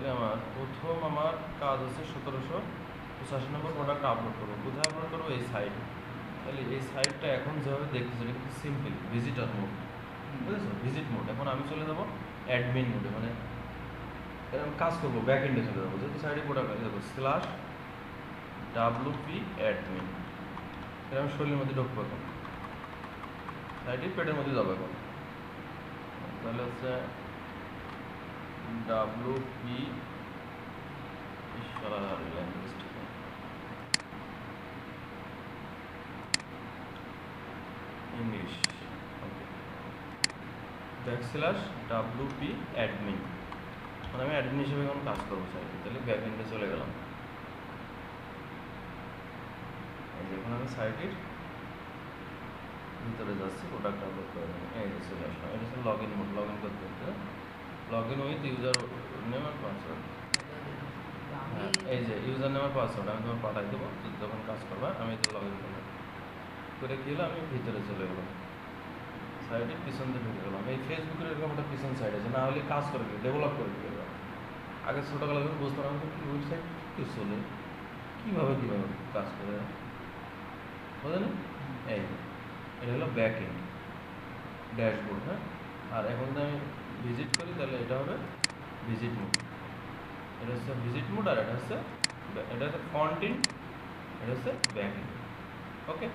তাহলে আমার প্রথম আমার কাজ হচ্ছে 1785 নম্বর প্রোডাক্ট আপলোড করবো। কোথায় আপলোড করবো? এই সাইটে। তাহলে এই সাইটটা এখন যেভাবে দেখতেছে এটা কিন্তু সিম্পল ভিজিটর মোড, বুঝেছো? Visit mode. এখন আমি চলে যাবো অ্যাডমিন মোডে, মানে এরকম কাজ করবো, ব্যাক এন্ডে চলে যাবো। যেহেতু সাইডে প্রোডাক্ট দেবো /wp admin, এটা আমি শরীরের মধ্যে ঢুকবো এখন, সাইডে পেটের মধ্যে যাবো এখন। তাহলে হচ্ছে wp ইংলিশ, /wp admin, মানে আমি অ্যাডমিন হিসেবে এখন কাজ করবো সাইডে। তাহলে ব্যাক এন্ডে চলে গেলাম। এখন আমি সাইটের ভিতরে যাচ্ছি প্রোডাক্ট আপলোড করার জন্য। এই যে চলে আসলাম। এটা হচ্ছে log in mode, log in করতে হচ্ছে log in with username আর পাসওয়ার্ড। হ্যাঁ, এই যে ইউজার নেম আর পাসওয়ার্ড আমি তোমার পাঠাই দেবো, যখন কাজ করবা আমি তো লগ ইন করবো করে কি হলো, আমি ভিতরে চলে গেলাম, সাইডের পিছন দিয়ে ঢুকে গেলাম। এই ফেসবুকের এরকম একটা পিছন সাইড আছে, না হলে কাজ করে দিবে, ডেভেলপ করে দিবে। আগে ছোটোবেলা যখন বুঝতে পারলাম কি ওয়েবসাইট কি চলে, কীভাবে কাজ করে, বুঝলেন? এই এটা হলো ব্যাক এন্ড ড্যাশবোর্ড। হ্যাঁ, আর এখন যদি আমি ভিজিট করি তাহলে এটা হবে ভিজিট মোড। এটা হচ্ছে ভিজিট মোড, আর এটা হচ্ছে ফ্রন্ট এন্ড, এটা হচ্ছে ব্যাক এন্ড। ওকে,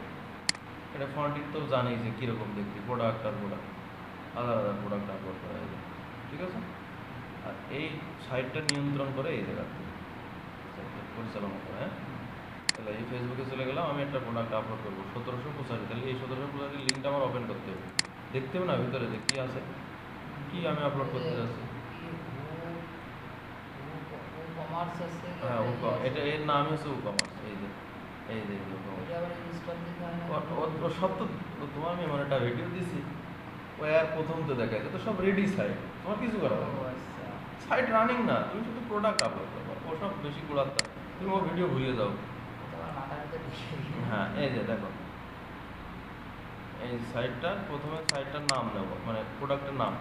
এটা ফ্রন্ট এন্ড তো জানেই যে কীরকম দেখতে, প্রোডাক্ট আর প্রোডাক্ট আলাদা আলাদা প্রোডাক্ট আপলোড করা যায়, ঠিক আছে? আর এই সাইটটা নিয়ন্ত্রণ করে এই জায়গাতে পরিচালনা করে। হ্যাঁ, তাহলে এই ফেসবুকে চলে গেলাম, আমি একটা প্রোডাক্ট আপলোড করবো 1785। তাহলে এই 1785 লিঙ্কটা আমার ওপেন করতে হবে, দেখতে হবে না ভিতরে যে কী আছে, কি আমি আপলোড করতে যাচ্ছি। হ্যাঁ, এটা এর নামই হচ্ছে woocommerce। এই যে ও সব তো তোমার মেমোরিটা ভিডিও দিছি, ও আর প্রথম তো দেখায় তো সব রেডি সাইট, তোমার কিছু করা সাইট রানিং না, তুমি শুধু প্রোডাক্ট আপলোড করবো। ও সব বেশি কুড়াত্তা, তুমি ও ভিডিও ভুলে যাও। হ্যাঁ, এই যে দেখো এই সাইটটা, প্রথমে সাইটটার নাম নেব, মানে প্রোডাক্টের নাম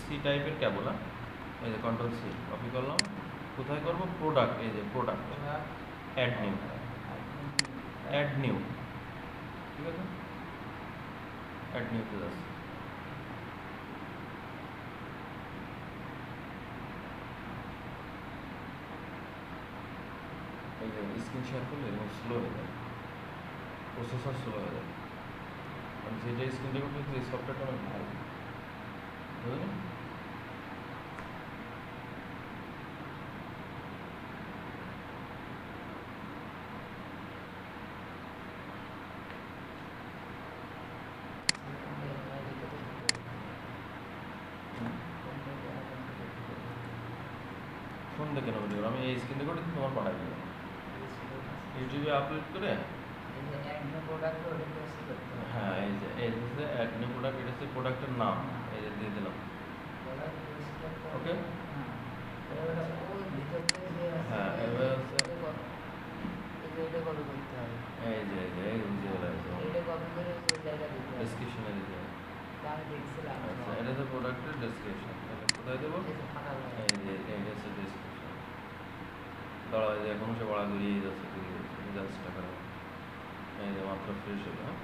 সি টাইপের কেবল। এই যে কন্ট্রোল সি কপি করলাম, কোথায় করবো? প্রোডাক্ট, এই যে প্রোডাক্ট অ্যাড নিউ, ঠিক আছে? অ্যাড নিউতে যাচ্ছে। এই যে স্ক্রিন শেয়ার করলে এবং স্লো হয়ে যায়, প্রসেসর স্লো হয়ে যায়, মানে যেটা স্ক্রিন রেকর্ড করতে এই সফটওয়্যারটা অনেক ভালো, বুঝলেন? ফোন দেখে নেবো ভিডিও, আমি এই স্ক্রিন রেকর্ড তোমার পাঠাই দেবো, ইউটিউবে আপলোড করে। হ্যাঁ, এই যে অ্যাড নিউ প্রোডাক্ট, এটা হচ্ছে প্রোডাক্টের নাম, এই যে দিয়ে দিলাম। ওকে, হ্যাঁ, এবার হচ্ছে এই যে ডেসক্রিপশনে দিতে হবে। আচ্ছা, এটা হচ্ছে প্রোডাক্টের ডেসক্রিপশন, তাহলে কোথায় দেবো? এই যে এটা হচ্ছে ডেসক্রিপশন। ধরা হয় যে এখন সে বড়া ঘুরিয়ে যাচ্ছে, টাকা, এই যে মাত্র ফ্রেশ হলো। হ্যাঁ,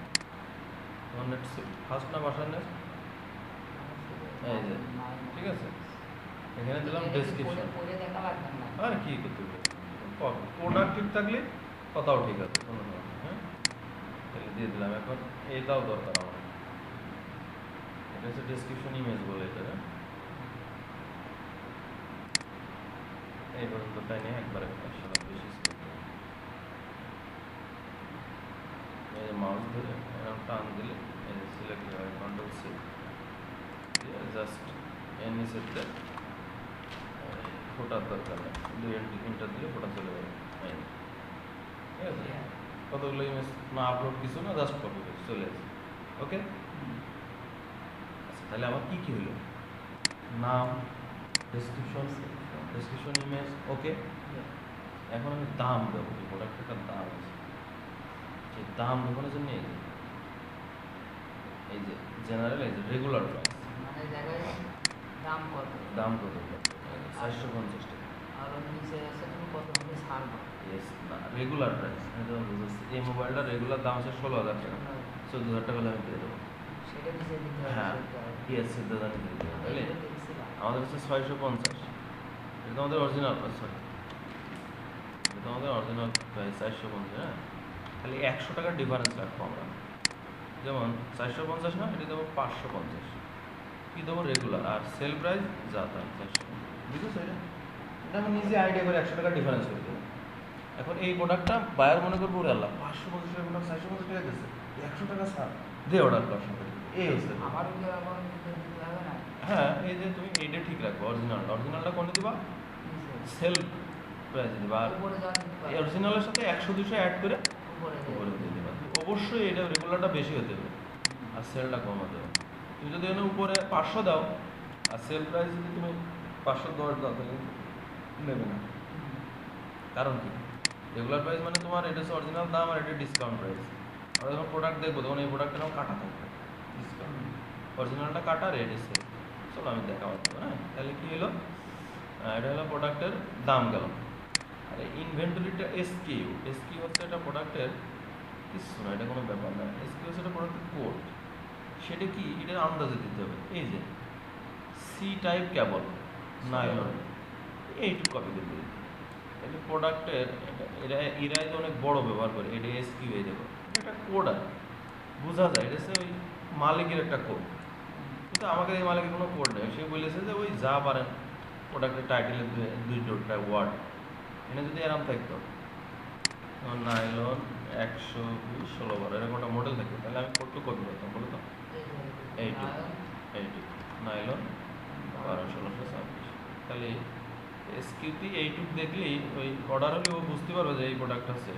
তোমার নেট ফার্স্ট না বাসার নেট? এই যে ঠিক আছে, এখানে দিলাম ডেসক্রিপশন। আর কি করতে হবে, প্রোডাক্ট ঠিক থাকলে কথাও ঠিক আছে, কোনো সমস্যা। হ্যাঁ, তাহলে দিয়ে দিলাম। এখন এইটাও দরকার আমার, এটা হচ্ছে ডেসক্রিপশন ইমেজ বলে এটা। এই পর্যন্ত তাই নিয়ে একবারে একসাথে বেশি এই যে মাউস ধরে এরকম টান দিলে এই যে সিলেক্ট হয়, কন্ট্রোল সি জাস্ট এর নিচেতে ফোটার দরকার নেই, 2 এন্টার দিলে ফোটা চলে যাবে। ঠিক আছে, কতগুলো ইমেজ না আপলোড কিছু না, জাস্ট কপি করে চলে আসে। ওকে, আচ্ছা, তাহলে আমার কী হলো? নাম, ডেসক্রিপশন ইমেজ। ওকে, এখন আমি দাম দেবো, এই প্রোডাক্টের দাম আছে, সেই দাম দেখানোর জন্য এই যে জেনারেল, এই যে রেগুলার প্রাইস, দাম কত 450 টাকা। আর নিচে আছে তুমি কত হবে ছাড় দাও? ইয়েস, না রেগুলার প্রাইস। এই মোবাইলটার রেগুলার দাম আছে 16,000 টাকা, 14,000 টাকা হলে আমি পেয়ে দেবো। সেটা নিচে দিতে হবে। হ্যাঁ ইয়েস, 14,000 দিতে হবে। তাহলে আমাদের হচ্ছে 650। এটা আমাদের অরিজিনাল প্রাইস, সরি এটা আমাদের অরিজিনাল প্রাইস 450। হ্যাঁ, খালি 100 টাকার ডিফারেন্স রাখবো আমরা। যেমন 450 না, এটা দেবো 550। কী দেবো? রেগুলার। আর সেল প্রাইস যা তাই 450, বুঝেছো? এটা আমি নিজে আইডিয়া করে 100 টাকা ডিফারেন্স করে দেবো। এখন এই প্রোডাক্টটা বায়ার মনে করবো ওরে আল্লাহ 550 টাকা প্রোডাক্ট 450 টাকা দিচ্ছে, 100 টাকা ছাড় দে, অর্ডার করার সময় এই হচ্ছে। হ্যাঁ, এই যে তুমি এইটা ঠিক রাখবো, অরিজিনালটা কোনটা দিবা? সেল প্রাইস দিবা। আর অরিজিনালের সাথে 100-200 অ্যাড করে উপরে দিয়ে দেবা। অবশ্যই এটা রেগুলারটা বেশি হতে হবে আর সেলটা কম হতে হবে। তুমি যদি এখানে উপরে 500 দাও আর সেল প্রাইস যদি তুমি 510 দাও তাহলে নেবে না। কারণ কি? রেগুলার প্রাইস মানে তোমার এটা হচ্ছে অরিজিনাল দাম আর এটা ডিসকাউন্ট প্রাইস। আমরা যখন প্রোডাক্ট দেখবো তখন এই প্রোডাক্টের নাম কাটা থাকবে, ডিসকাউন্ট। অরিজিনালটা কাটা, রেট সেল। চলো আমি দেখাবো। হ্যাঁ, তাহলে কী হলো? এটা হলো প্রোডাক্টের দাম গেল। আর ইনভেন্টরিটা এসকিউ হচ্ছে এটা প্রোডাক্টের কিছু না, এটা কোনো ব্যাপার না। এসকিউ হচ্ছে এটা প্রোডাক্টের কোড। সেটা কি? এটা আন্দাজে দিতে হবে। এই যে সি টাইপ কেবল নাইলন, এইটুকু কপি করতে দিতে। এটা প্রোডাক্টের এরাই তো অনেক বড় ব্যবহার করে। এটা এসকিউ এই দেখো, এটা কোড আর বোঝা যায় এটা হচ্ছে ওই মালিকের একটা কোড। কিন্তু আমাকে এই মালিকের কোনো কোড নেই। সে বলেছে যে ওই যা পারেন প্রোডাক্টের টাইটেলের 2টা ওয়ার্ড এখানে যদি এরম থাকতো নাইলন 120 16 এরকম একটা মডেল থাকতো, তাহলে আমি কোডটু কপি করতাম, বলে তো এইটুক নাইলন 12-16-26। তাহলে এসকিউটি এইটুক দেখলেই ওই অর্ডার হলে ও বুঝতে পারবে যে এই প্রোডাক্ট আছে,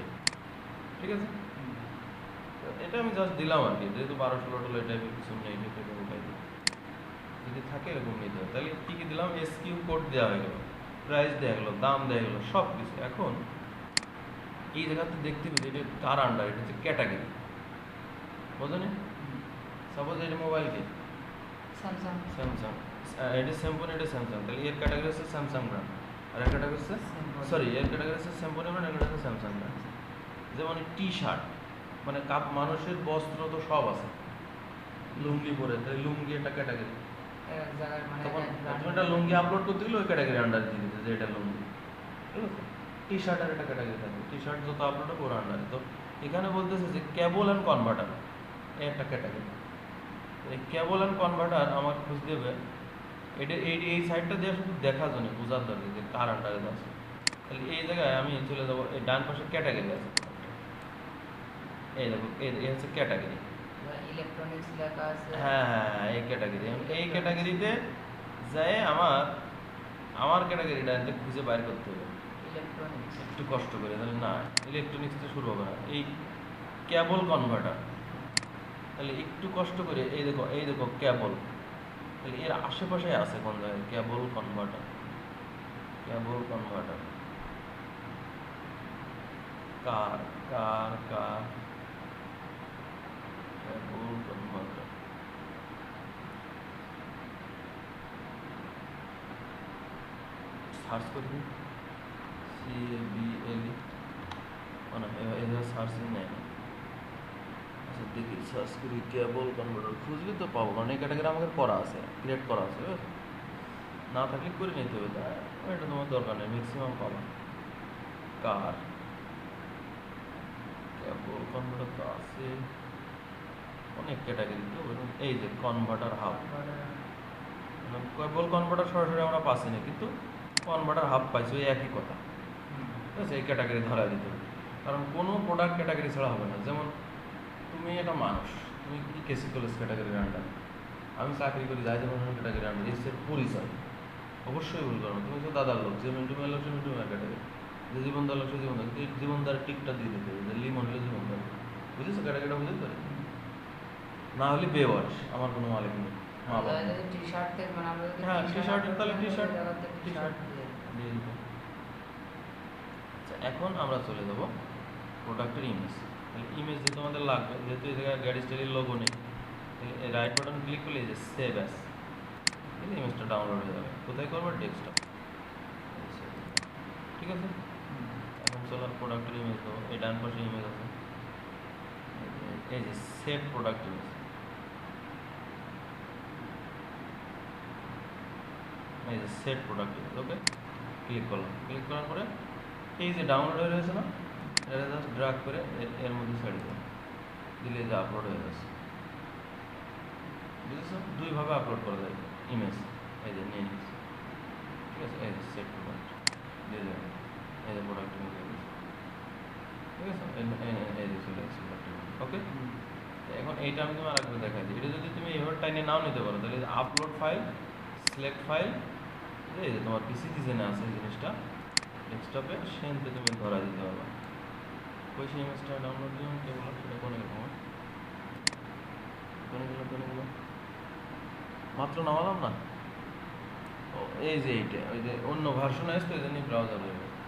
ঠিক আছে? এটা আমি জাস্ট দিলাম আর কি, যেহেতু 12-16 এই টাইপের কিছু নেই, যদি থাকে এরকম নিতে হবে। তাহলে কী কী দিলাম? এসকিউ কোড দেওয়া হয়ে গেল, প্রাইস দেওয়া গেলো, দাম দেওয়া গেলো, সব কিছু। এখন এই জায়গাতে দেখতে পেয়েছি এটা কার আন্ডার, এটা হচ্ছে ক্যাটাগরি, বোঝেনি? সাপোজ এটা মোবাইল কি স্যামসাং, এটা স্যামসং, এটা স্যামসাং, তাহলে এর ক্যাটাগরি হচ্ছে স্যামসাং ব্র্যান্ড, আর এর ক্যাটাগরি হচ্ছে এর ক্যাটাগরি হচ্ছে স্যামসং ব্র্যান্ড, এর ক্যাটাগরি হচ্ছে স্যামসাং ব্র্যান্ড। যেমন টি শার্ট মানে মানুষের বস্ত্র তো সব আছে, লুঙ্গি পরে, তাহলে লুঙ্গি একটা ক্যাটাগরি। তখন তুমি একটা লুঙ্গি আপলোড করতে গেলে ওই ক্যাটাগরি আন্ডার দিয়ে দিতে যে এটা লুঙ্গি, ঠিক আছে? টি শার্টের একটা ক্যাটাগরি থাকবে, টি শার্ট যত আপলোড হবে ওর আন্ডারে। তো এখানে বলতেছে যে কেবল অ্যান্ড কনভার্টার এই একটা ক্যাটাগরি। এই কেবল অ্যান্ড কনভার্টার আমার খুঁজতে দেবে, এটা এই সাইডটা দিয়ে শুধু দেখার জন্য, বোঝার দরকার যে কার আন্ডারে আছে। তাহলে এই জায়গায় আমি চলে যাবো, এই ডান পাশে ক্যাটাগরি আছে, এই দেখো এই হচ্ছে ক্যাটাগরি, ইলেকট্রনিক্স লেখা আছে। হ্যাঁ হ্যাঁ, এই ক্যাটাগরি। এই ক্যাটাগরিতে যায় আমার ক্যাটাগরিটা খুঁজে বাইর করতে হবে ইলেকট্রনিক্স, একটু কষ্ট করে। তাহলে না, ইলেকট্রনিক্স তো শুরু হবে না, এই কেবল কনভার্টার। তাহলে একটু কষ্ট করে এই দেখো কেবল, তাহলে এর আশেপাশে আছে কোন জায়গায় কেবল কনভার্টার, কেবল কনভার্টার কার কার কার কেবল কনভার্টার। সার্চ করি CABL, মানে এভাবে সার্চ নেয় না। আচ্ছা দেখি, সার্চ করি কেবল কনভার্টার, খুঁজলে তো পাবো, কারণ এই ক্যাটাগরি আমাকে করা আছে, ক্রিয়েট করা আছে। না থাকলে করে নিতে হবে, এটা তোমার দরকার নেই, ম্যাক্সিমাম পাবা। কার কেবল কনভার্টার তো আছে অনেক ক্যাটাগরি। তো এই যে কনভার্টার হাব, কেবল কনভার্টার সরাসরি আমরা পাচ্ছি না, কিন্তু কনভার্টার হাব পাইছি, ওই একই কথা, ঠিক আছে? এই ক্যাটাগরি ধরা দিতে হবে, কারণ কোনো প্রোডাক্ট ক্যাটাগরি ছাড়া হবে না। যেমন তুমি একটা মানুষ, তুমি কি কেসি কলেজ ক্যাটাগরির আন্ডার, আমি চাকরি করি যাই যেমন ক্যাটাগরি আন্ডার, এসের পরিচয় অবশ্যই ভুল করো। তুমি তো দাদার লোক, যে মিন্টু মেয়ের লোক সে মিন্টু মেয়ের ক্যাটাগরি, যে জীবনদার লোক সে জীবনদার, জীবনদার টিকটা দিয়ে দিতে হবে, যে লিমন হলে জীবনদার, বুঝেছো? ক্যাটাগরিটা বুঝতে পারি, না হলে বেওয়ারিশ, আমার কোনো মালিক নেই। হ্যাঁ টি শার্ট, তাহলে টি শার্ট দিয়ে দিতে। আচ্ছা, এখন আমরা চলে যাবো প্রোডাক্টের ইমেজ। তাহলে ইমেজ যে তোমাদের লাগবে, যেহেতু এই জায়গায় গাড়ি স্টাইলের লোগো নেই, রাইট বাটন ক্লিক করলে যে সেভ অ্যাস, এই ইমেজটা ডাউনলোড হয়ে যাবে। কোথায় করবো? ডেস্কটপ। ঠিক আছে। এখন সোলার প্রোডাক্টের ইমেজ দেবো, এই ডান পাশে ইমেজ আছে, এই যে সেট প্রোডাক্ট ইমেজ, এই যে সেট প্রোডাক্ট ইমেজ। ওকে, ক্লিক করলাম। ক্লিক করার পরে এই যে ডাউনলোড হয়ে রয়েছে না, এটা জাস্ট ড্র্যাগ করে এর মধ্যে ছেড়ে দিলাম, দিলে যে আপলোড হয়ে গেছে। বুঝেছো? দুইভাবে আপলোড করা যায় ইমেজ। এই যে নিয়ে নিচ্ছি, ঠিক আছে। এই যে সেট প্রোডাক্ট দিয়ে দেবেন, এই যে প্রোডাক্ট ইমেজ দিয়ে দিচ্ছি, ঠিক আছে। এই যে চলে আসছে প্রোডাক্ট ইমেজ। ওকে, এখন এইটা আমি তোমার আরেকবার দেখাই দিই। এটা যদি তুমি এভাবে টাইনে নাও নিতে পারো, তাহলে আপলোড ফাইল, সিলেক্ট ফাইল, এই যে তোমার পিসি ডিজাইনে আছে এই জিনিসটা, ডেস্কটপে সেনতে তুমি ধরা দিতে পারবে। ওই সেই ইমেজটা ডাউনলোড দিয়ে কে বলো সেটা কোনে গেল, কোনে গেল মাত্র নামালাম না। ও এই যে এইটা, ওই যে অন্য ভার্সন আসতো, এই জন্য ব্রাউজার হয়ে গেছে।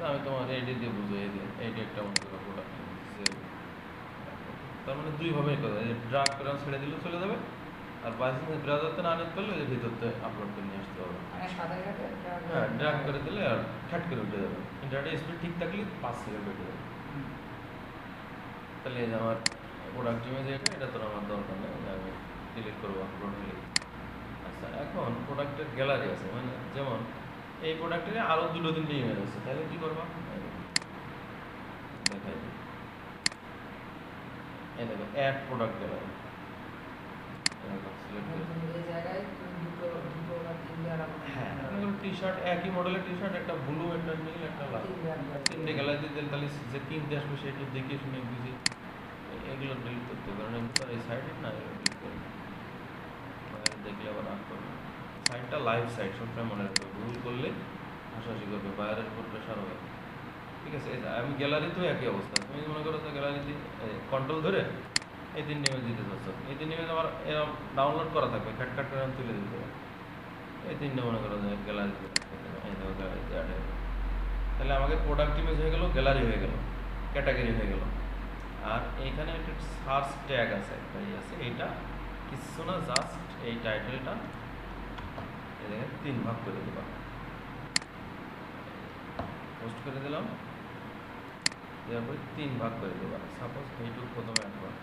আমি তোমার এইটা দিয়ে বুঝো, এই যে এইটা একটা মনে করো প্রোডাক্ট, তার মানে দুইভাবে করা যায়। ড্রাগ করে ছেড়ে দিলেও চলে যাবে, আর বাইসেন্স ব্রাউজারতে না আনতে পারলে ওই ভিতরতে আপলোড করে নিয়ে আসতে হবে। হ্যাঁ, ড্রাগ করে দিলে আর খ্যাট করে উঠে যাবে। ইন্টারনেট স্পিড ঠিক থাকলে 5 সেকেন্ড উঠে যাবে। তাহলে এই যে আমার প্রোডাক্ট ইমেজ এটা তো আমার দরকার নেই, আমি ডিলিট করবো আপলোড হলে। আচ্ছা, এখন প্রোডাক্টের গ্যালারি আছে, মানে যেমন এই প্রোডাক্টের আরও 2-3টে ইমেজ আছে, তাহলে কী করবা দেখাই। এই দেখো অ্যাড প্রোডাক্ট গ্যালারি, হ্যাঁ টি শার্ট, একই মডেলের টি শার্ট, একটা ব্লু, একটা নীল, একটা লাল, 3টে গ্যালারি দিলে তাহলে যে কিনতে আসবে সেটা দেখে শুনে বুঝে এগুলো ডিলিট করতে হবে। কারণ এগুলো এই সাইটে না, এগুলো ডিলিট করবে, দেখলে আবার রাগ করবে। সাইটটা লাইভ সাইট, সবসময় মনে রাখবে, ভুল করলে হাসাহাসি করবে, বাইরের উপর প্রেশার হবে। ঠিক আছে, আমি গ্যালারিতেও একই অবস্থা। তুমি মনে করো তো গ্যালারিতে কন্ট্রোল ধরে এই 3 ইমেজ দিতে চাচ্ছ, এই 3 ইমেজ আমার এরকম ডাউনলোড করা থাকবে, খ্যাট খ্যাট করে তুলে দিতে হবে। এই 3টে মনে করো যে গ্যালারিতে, এই দেখো গ্যালারিতে অ্যাড হয়ে গেল। তাহলে আমাকে প্রোডাক্ট ইমেজ হয়ে গেল, গ্যালারি হয়ে গেল, ক্যাটাগরি হয়ে গেল। আর এইখানে একটা সার্চ ট্যাগ আছে, একটা আছে, এইটা কিছু না, জাস্ট এই টাইটেলটা এদিকে 3 ভাগ করে দেবা, পোস্ট করে দিলাম, দেওয়ার পরে 3 ভাগ করে দেবা। সাপোজ এইটুকু প্রথমে একবার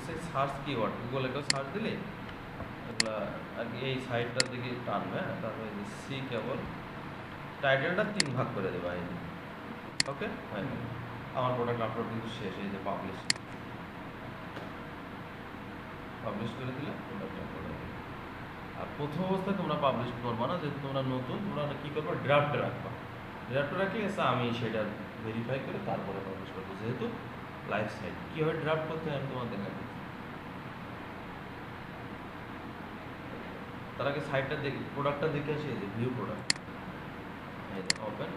সে সার্চ কিওয়ার্ড, গুগলে কেউ সার্চ দিলে এগুলা আর কি এই সাইটটার দিকে টানবে। তারপরে সি কেবল টাইটেলটা 3 ভাগ করে দেবা, এই যে ওকে হয়ে গেল। আমার প্রোডাক্ট আপলোড কিন্তু শেষ। এই যে পাবলিশ করে দিলে প্রোডাক্ট আপলোড হয়ে গেল। আর প্রথম অবস্থায় তোমরা পাবলিশ করবা না, যেহেতু তোমরা নতুন, তোমরা কী করবা, ড্রাফটে রাখবা। ড্রাফটে রাখলে এসে আমি সেটা ভেরিফাই করে তারপরে পাবলিশ করবো, যেহেতু লাইভ সাইট। কীভাবে ড্রাফট করতে হয় আমি তোমার দেখাবো। তার আগে সাইটটা দেখি, প্রোডাক্টটা দেখে আসি। এই যে ভিউ প্রোডাক্ট, এই যে ওপেন,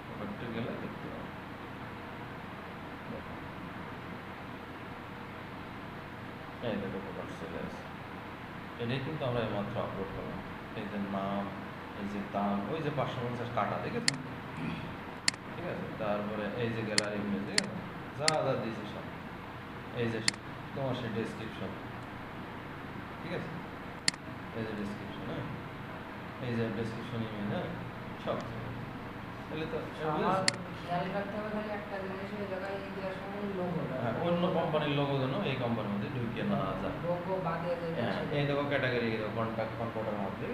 প্রোডাক্টে গেলে দেখতে পাবো। এই দেখো প্রোডাক্ট চলে আসে। এটাই কিন্তু আমরা এইমাত্র আপলোড করলাম। এই যে নাম, এই যে দাম, ওই যে 550 কাটা, দেখেছো? ঠিক আছে, তারপরে এই যে গ্যালারি ইমেজ, ঠিক আছে, যা যা দিয়েছে সব, এই যে তোমার সেই ডেসক্রিপশন, ঠিক আছে, এই যে ডেসক্রিপশন, হ্যাঁ, এই যে ডেসক্রিপশন ইমেজ, হ্যাঁ, সব। তাহলে তো অন্য কোম্পানির লোগো যেন এই কোম্পানির মধ্যে ঢুকিয়ে না যায়। হ্যাঁ, এই দেখো ক্যাটাগরি, কন্ট্যাক্ট কনকোডার মধ্যে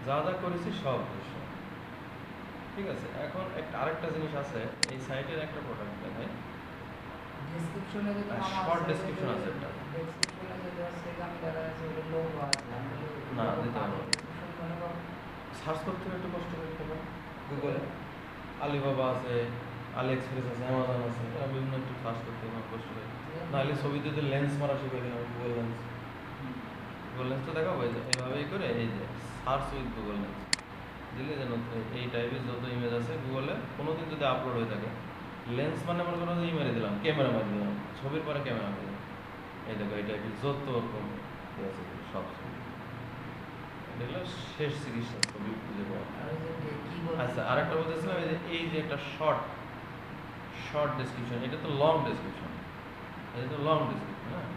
যা যা করেছি সব দৃশ্য, ঠিক আছে। এখন আরেকটা জিনিস আছে, এই সাইটের একটা প্রোডাক্ট দেখাই, ডেসক্রিপশনে যদি শর্ট ডেসক্রিপশন আছে একটা, না দিতে পারবো, সার্চ করতে হবে, একটু কষ্ট করতে হবে গুগলে। আলিবাবা আছে, আলি এক্সপ্রেস আছে, অ্যামাজন আছে, এরা বিভিন্ন একটু সার্চ করতে হবে কষ্ট করে। নাহলে ছবিতে যদি লেন্স মারা শিখে দিলাম, গুগল লেন্স তো দেখাবো। এই যে এইভাবেই করে, এই যে সার্চ উইথ গুগল লেন্স দিলে যেন এই টাইপের যত ইমেজ আছে গুগলে কোনো দিন যদি আপলোড হয়ে থাকে, লেন্স মানে মনে করো যে মেরে দিলাম, ক্যামেরা মারি দিলাম, ছবির পরে ক্যামেরা মারি দিলাম, এই দেখো এই টাইপের যত রকম আছে সব ছবি, এটা হলো শেষ চিকিৎসা ছবি খুঁজে পাওয়া। আচ্ছা, আরেকটা বলতেছিলাম, এই যে একটা শর্ট ডেসক্রিপশন, এটা তো লং ডেসক্রিপশন, এটা তো লং ডেসক্রিপশন, হ্যাঁ,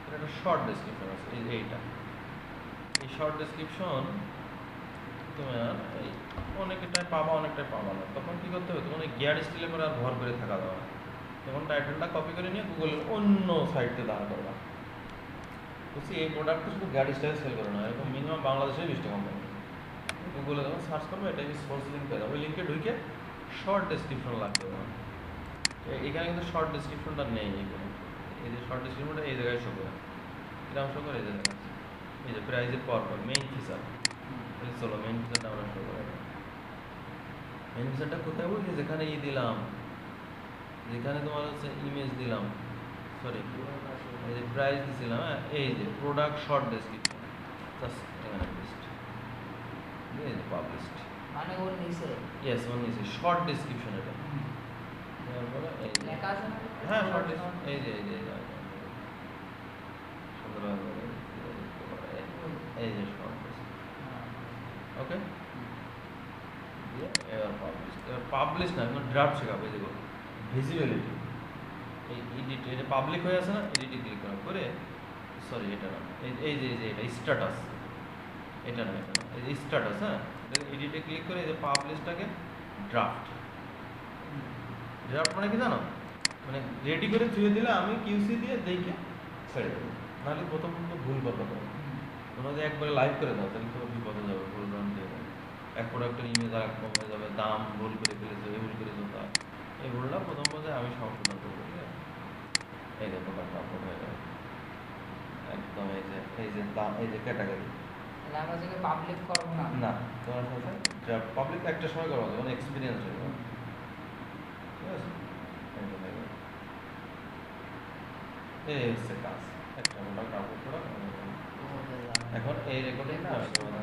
এটা একটা শর্ট ডেসক্রিপশন আছে। এই যে এই শর্ট ডেসক্রিপশন তুমি আর এই অনেকটাই পাবা অনেকটাই পাবা না, তখন কী করতে হবে, তখন ওই গিয়ার স্টিলে করে আর ভর করে থাকা যাবে না। তখন টাইটেলটা কপি করে নিয়ে গুগলের অন্য সাইটে দাঁড় করবা। বলছি এই প্রোডাক্টটা শুধু গিয়ার স্টাইলে সেল করে না, এরকম মিনিমাম বাংলাদেশে 20টা কোম্পানি। গুগলে যখন সার্চ করবে এটা সোর্স লিঙ্ক পেয়ে যাবে, ওই লিঙ্কে ঢুকে শর্ট ডেসক্রিপশন লাগবে তোমার। এখানে কিন্তু শর্ট ডেসক্রিপশনটা নেই, এই যে শর্ট ডেসক্রিপশনটা এই জায়গায় শো করে, কিরকম শো করে এই জায়গায়, এই যে প্রাইজের পর মেইন ফিচার। চলো মেইন ফিচারটা আমরা শো করে, মেইন ফিচারটা কোথায় বলছি, যেখানে দিলাম, যেখানে তোমার হচ্ছে ইমেজ দিলাম, সরি এই যে প্রাইস দিছিলাম, হ্যাঁ এই যে প্রোডাক্ট শর্ট ডেসক্রিপশন, জাস্ট এখানে পেস্ট, এই যে পাবলিশড, মানে ওর নিচে ইয়েস ওর নিচে শর্ট ডেসক্রিপশন, এটা তারপরে এই যে লেখা আছে না? হ্যাঁ শর্ট ডেসক্রিপশন, এই যে সুন্দরভাবে এই যে শর্ট ডেসক্রিপশন, ওকে। এবার পাবলিশ না, এখন ড্রাফট শেখাবে, যেগুলো ভিজিবিলিটি, এই এডিট, এটা পাবলিক হয়ে আছে না, এডিটে ক্লিক করা করে, সরি এটা না, এই যে এটা স্ট্যাটাস, এটা না এই যে স্ট্যাটাস, হ্যাঁ এডিটে ক্লিক করে এই যে পাবলিশটাকে ড্রাফট, ড্রাফট মানে কি জানো, মানে রেডি করে ধুয়ে দিলে আমি কিউসি দিয়ে দেখে ছেড়ে দেবো, নাহলে প্রথম ভুল কথা দেবো, তোমরা যদি একবারে লাইভ করে দাও তাহলে তো বিপদে যাবে, ভুল রান দিয়ে দেবে, এক প্রোডাক্টের ইমেজ আর এক কম হয়ে যাবে, দাম ভুল করে ফেলেছে, এই ভুল করেছো, তা এই ভুলটা প্রথম পর্যায়ে আমি সংশোধন করবো, ঠিক আছে। এই যে প্রোডাক্ট আপলোড হয়ে যাবে একদম, এই যে দাম, এই যে ক্যাটাগরি, তাহলে আমরা যেটা পাবলিক করব না। না তোমার সাথে যা পাবলিক একটা সময় করবো যখন এক্সপিরিয়েন্স হয়ে যাবে, ঠিক আছে। এই হচ্ছে কাজ, একটা প্রোডাক্ট আপলোড করা। এখন এই রেকর্ডিংটা আমি তোমাদের